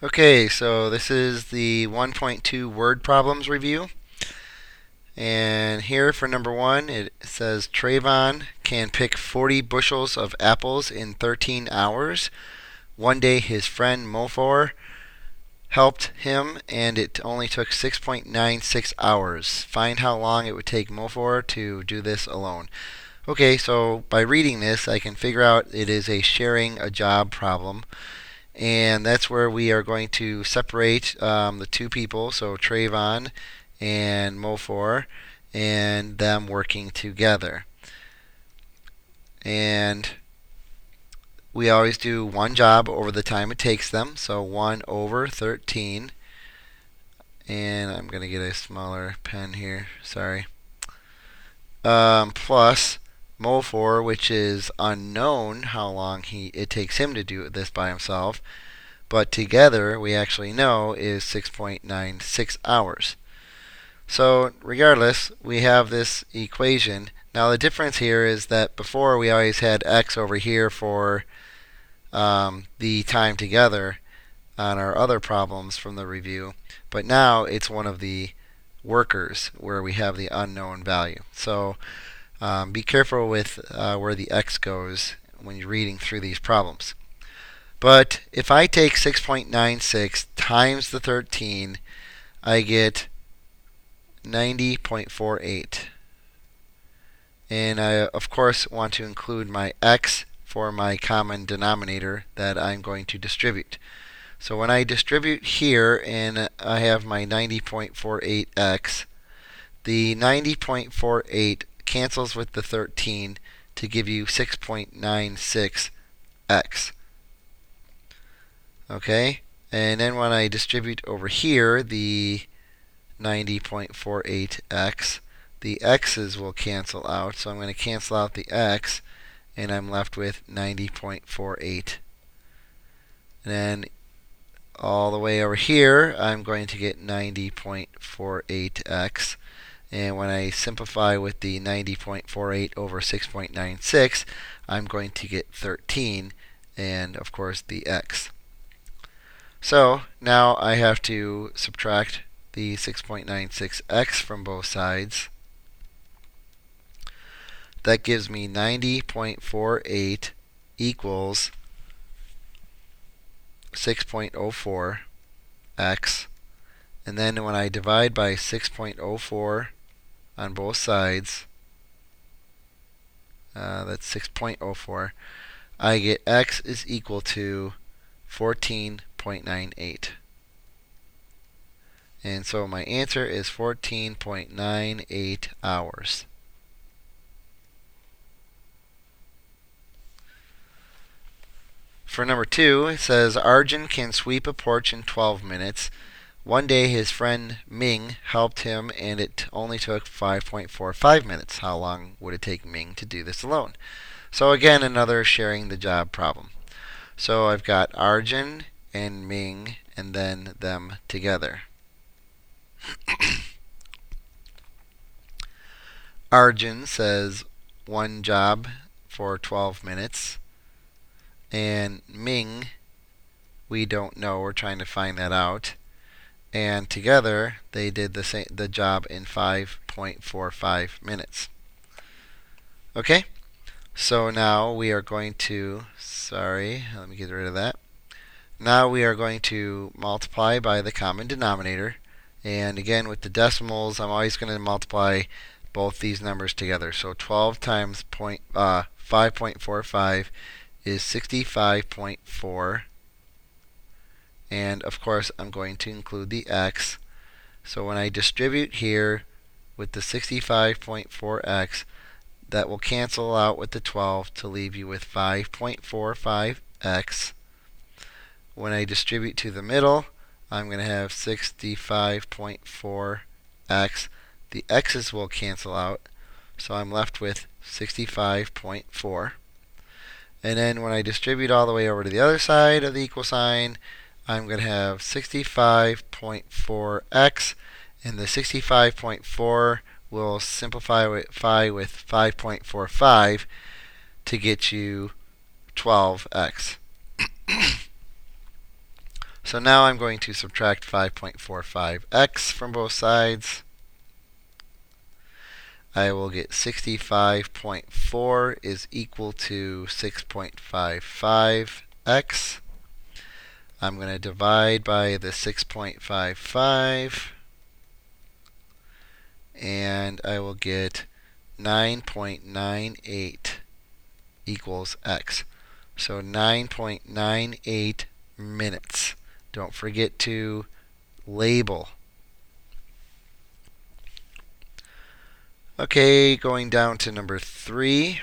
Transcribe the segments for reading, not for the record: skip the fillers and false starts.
Okay, so this is the 1.2 word problems review. And here for number one, it says Trayvon can pick 40 bushels of apples in 13 hours. One day his friend Mofor helped him and it only took 6.96 hours. Find how long it would take Mofor to do this alone. Okay, so by reading this, I can figure out it is a sharing a job problem. And that's where we are going to separate the two people, so Trayvon and Mofor, and them working together. And we always do one job over the time it takes them, so 1 over 13. And I'm going to get a smaller pen here, sorry. Plus Mofor, which is unknown how long it takes him to do this by himself, but together we actually know is 6.96 hours. So regardless, we have this equation. Now the difference here is that before we always had x over here for the time together on our other problems from the review, but now it's one of the workers where we have the unknown value. So be careful with where the x goes when you're reading through these problems. But if I take 6.96 times the 13, I get 90.48. And I, of course, want to include my x for my common denominator that I'm going to distribute. So when I distribute here and I have my 90.48x, the 90.48 cancels with the 13 to give you 6.96x. Okay? And then when I distribute over here the 90.48x, the x's will cancel out. So I'm going to cancel out the x, and I'm left with 90.48. And then all the way over here, I'm going to get 90.48x. And when I simplify with the 90.48 over 6.96, I'm going to get 13, and of course the x. So now I have to subtract the 6.96x from both sides. That gives me 90.48 equals 6.04x. And then when I divide by 6.04 on both sides, that's 6.04, I get x is equal to 14.98. And so my answer is 14.98 hours. For number two, it says Arjun can sweep a porch in 12 minutes. One day his friend Ming helped him and it only took 5.45 minutes. How long would it take Ming to do this alone? So again, another sharing the job problem. So I've got Arjun and Ming and then them together. Arjun says one job for 12 minutes. And Ming, we don't know. We're trying to find that out. And together, they did the job in 5.45 minutes. Okay? So now we are going to, let me get rid of that. Now we are going to multiply by the common denominator. And again, with the decimals, I'm always going to multiply both these numbers together. So 12 times 5.45 is 65.4. And of course, I'm going to include the x. So when I distribute here with the 65.4x, that will cancel out with the 12 to leave you with 5.45x. When I distribute to the middle, I'm going to have 65.4x. The x's will cancel out, so I'm left with 65.4. And then when I distribute all the way over to the other side of the equal sign, I'm going to have 65.4x, and the 65.4 will simplify with 5.45 to get you 12x. So now I'm going to subtract 5.45x from both sides. I will get 65.4 is equal to 6.55x. I'm going to divide by the 6.55, and I will get 9.98 equals x. So 9.98 minutes. Don't forget to label. Okay, going down to number 3.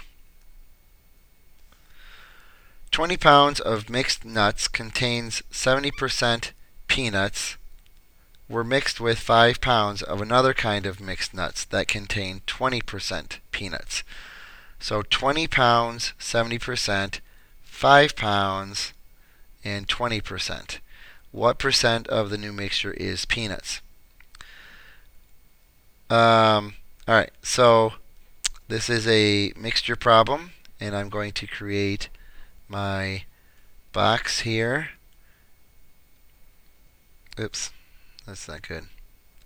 20 pounds of mixed nuts contains 70% peanuts were mixed with 5 pounds of another kind of mixed nuts that contain 20% peanuts. So 20 pounds, 70%, 5 pounds, and 20%. What percent of the new mixture is peanuts? Alright, so this is a mixture problem, and I'm going to create my box here. Oops, that's not good.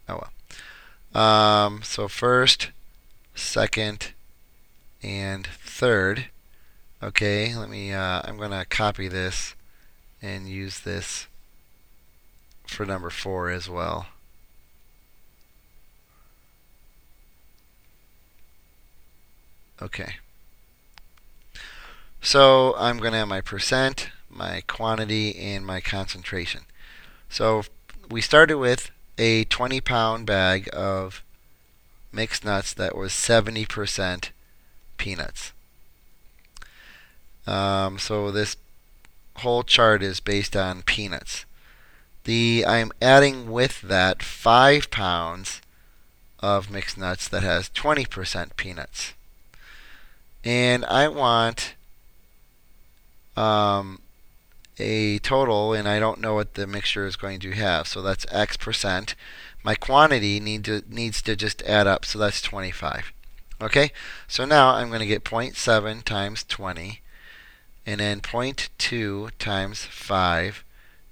Oh well. So first, second, and third. Okay, let me. I'm going to copy this and use this for number 4 as well. Okay. So I'm going to have my percent, my quantity, and my concentration. So we started with a 20-pound bag of mixed nuts that was 70% peanuts. So this whole chart is based on peanuts. I'm adding with that 5 pounds of mixed nuts that has 20% peanuts. And I want a total, and I don't know what the mixture is going to have, so that's x percent. My quantity needs to just add up, so that's 25. Okay, so now I'm going to get 0.7 times 20, and then 0.2 times 5,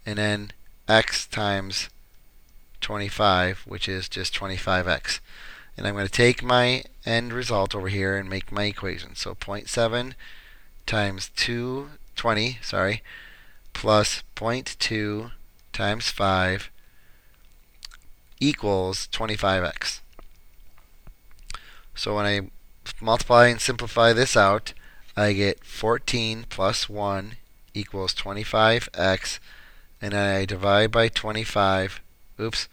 and then x times 25, which is just 25x. And I'm going to take my end result over here and make my equation. So 0.7 times 20, plus 0.2 times 5 equals 25x. So when I multiply and simplify this out, I get 14 plus 1 equals 25x, and then I divide by 25. Oops.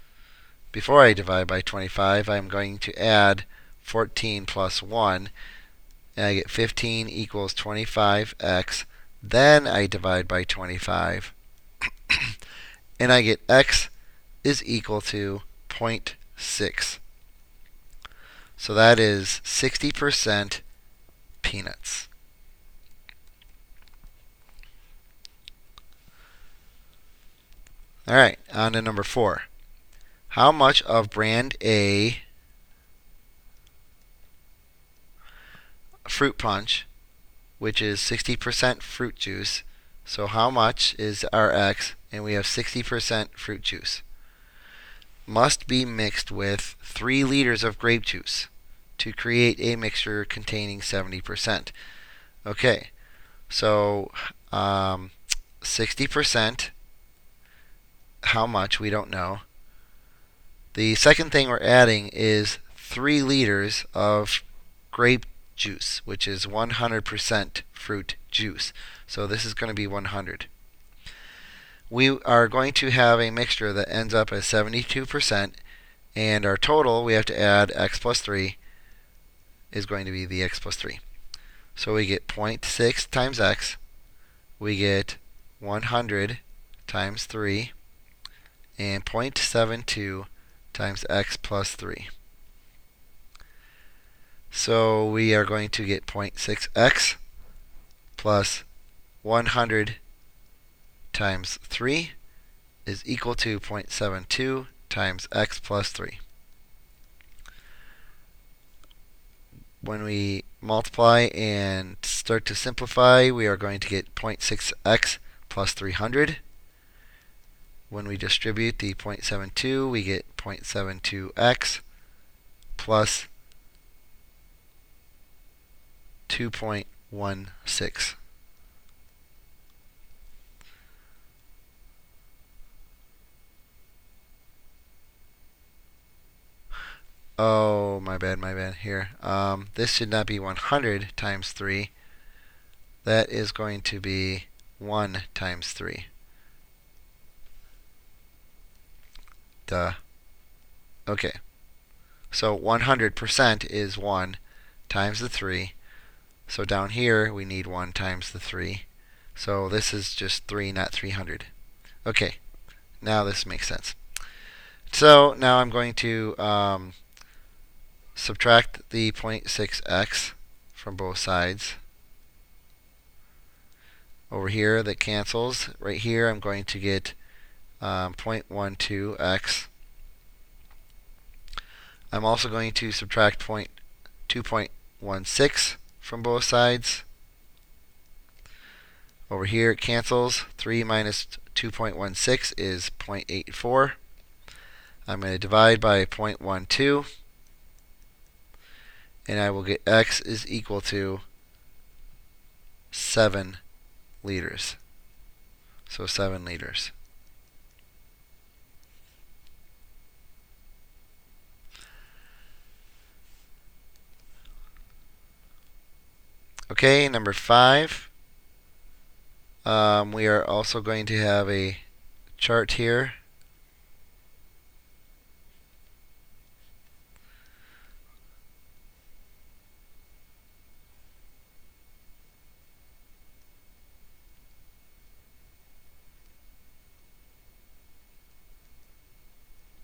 Before I divide by 25, I'm going to add 14 plus 1, and I get 15 equals 25x. Then I divide by 25, and I get x is equal to 0.6. So that is 60% peanuts. All right, on to number 4. How much of brand A fruit punch, which is 60% fruit juice, so how much is our x, and we have 60% fruit juice, must be mixed with 3 liters of grape juice to create a mixture containing 70%. Okay, so 60%, how much, we don't know. The second thing we're adding is 3 liters of grape juice, which is 100% fruit juice. So this is going to be 100. We are going to have a mixture that ends up as 72%, and our total, we have to add x plus 3, is going to be the x plus 3. So we get 0.6 times x, we get 100 times 3, and 0.72 times x plus 3. So we are going to get 0.6x plus 100 times 3 is equal to 0.72 times x plus 3. When we multiply and start to simplify, we are going to get 0.6x plus 300. when we distribute the 0.72, we get 0.72x plus 2.16. Oh, my bad. Here. This should not be 100 times 3. That is going to be 1 times 3. Duh. Okay. So 100% is 1 times the 3. So down here we need 1 times the 3. So this is just 3, not 300. Okay. Now this makes sense. So now I'm going to subtract the 0.6x from both sides. Over here that cancels. Right here I'm going to get 0.12x. I'm also going to subtract 2.16 from both sides. Over here it cancels. 3 minus 2.16 is 0.84. I'm going to divide by 0.12. And I will get x is equal to 7 liters. So 7 liters. Okay, number 5. We are also going to have a chart here.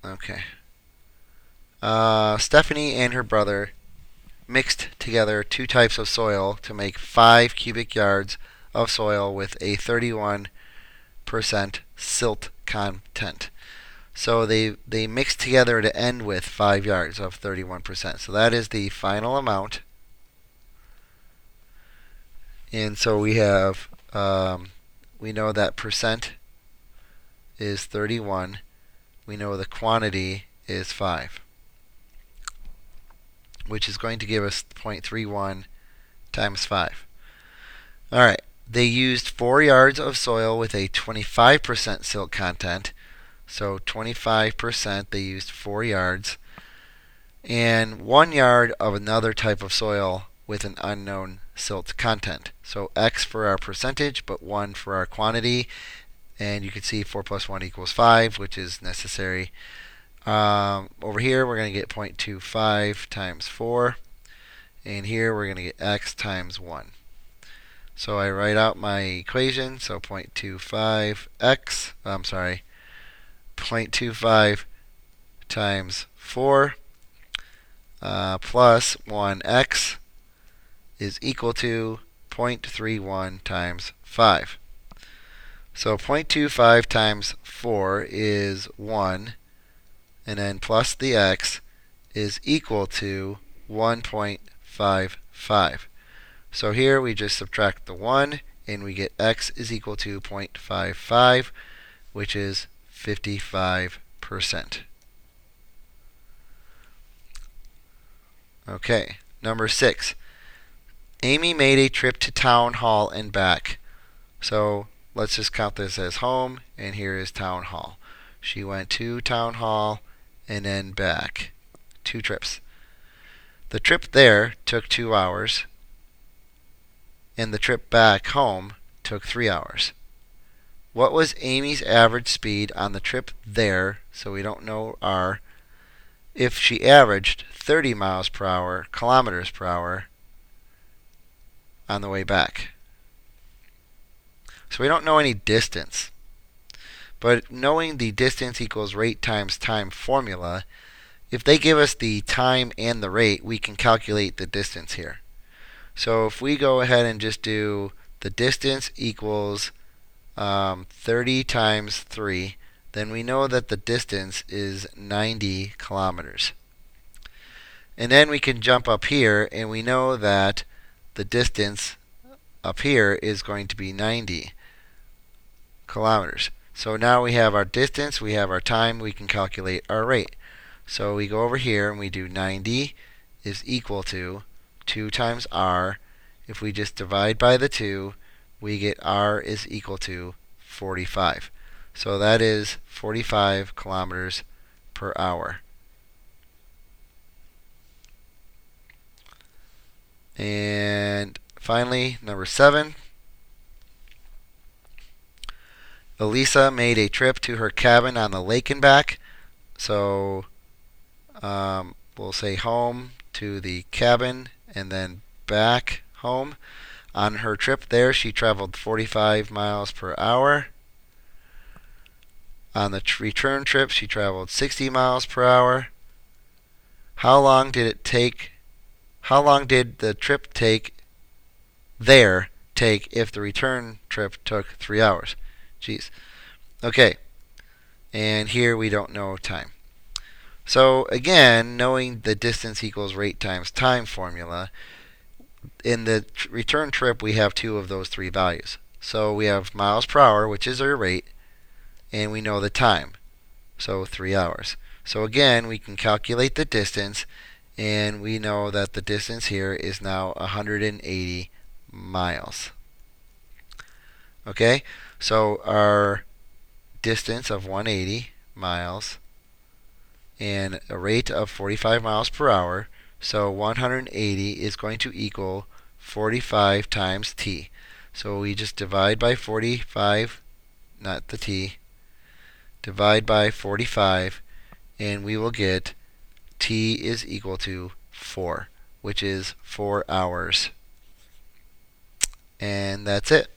Okay. Stephanie and her brother mixed together 2 types of soil to make 5 cubic yards of soil with a 31% silt content. So they mixed together to end with 5 yards of 31%. So that is the final amount. And so we have, we know that percent is 31. We know the quantity is 5, which is going to give us 0.31 times 5. Alright, they used 4 yards of soil with a 25% silt content. So 25%, they used 4 yards. And 1 yard of another type of soil with an unknown silt content. So x for our percentage, but 1 for our quantity. And you can see 4 plus 1 equals 5, which is necessary. Over here, we're going to get 0.25 times 4. And here, we're going to get x times 1. So I write out my equation. So 0.25x, 0.25 times 4 plus 1x is equal to 0.31 times 5. So 0.25 times 4 is 1, and then plus the x is equal to 1.55. So here we just subtract the 1, and we get x is equal to 0.55, which is 55%. Okay, number 6. Amy made a trip to town hall and back. So let's just count this as home, and here is town hall. She went to town hall and then back. 2 trips. The trip there took 2 hours, and the trip back home took 3 hours. What was Amy's average speed on the trip there, so we don't know R, if she averaged 30 miles per hour, kilometers per hour, on the way back? So we don't know any distance. But knowing the distance equals rate times time formula, if they give us the time and the rate, we can calculate the distance here. So if we go ahead and just do the distance equals 30 times 3, then we know that the distance is 90 kilometers. And then we can jump up here, and we know that the distance up here is going to be 90 kilometers. So now we have our distance, we have our time, we can calculate our rate. So we go over here and we do 90 is equal to 2 times r. If we just divide by the 2, we get r is equal to 45. So that is 45 kilometers per hour. And finally, number 7. Elisa made a trip to her cabin on the lake and back. So we'll say home to the cabin and then back home. On her trip there, she traveled 45 miles per hour. On the return trip, she traveled 60 miles per hour. How long did the trip take if the return trip took 3 hours? Jeez. Okay. And here we don't know time. So again, knowing the distance equals rate times time formula, in the return trip we have 2 of those 3 values. So we have miles per hour, which is our rate, and we know the time, so 3 hours. So again, we can calculate the distance, and we know that the distance here is now 180 miles. Okay, so our distance of 180 miles and a rate of 45 miles per hour, so 180 is going to equal 45 times t. So we just divide by 45, not the t, divide by 45, and we will get t is equal to 4, which is 4 hours. And that's it.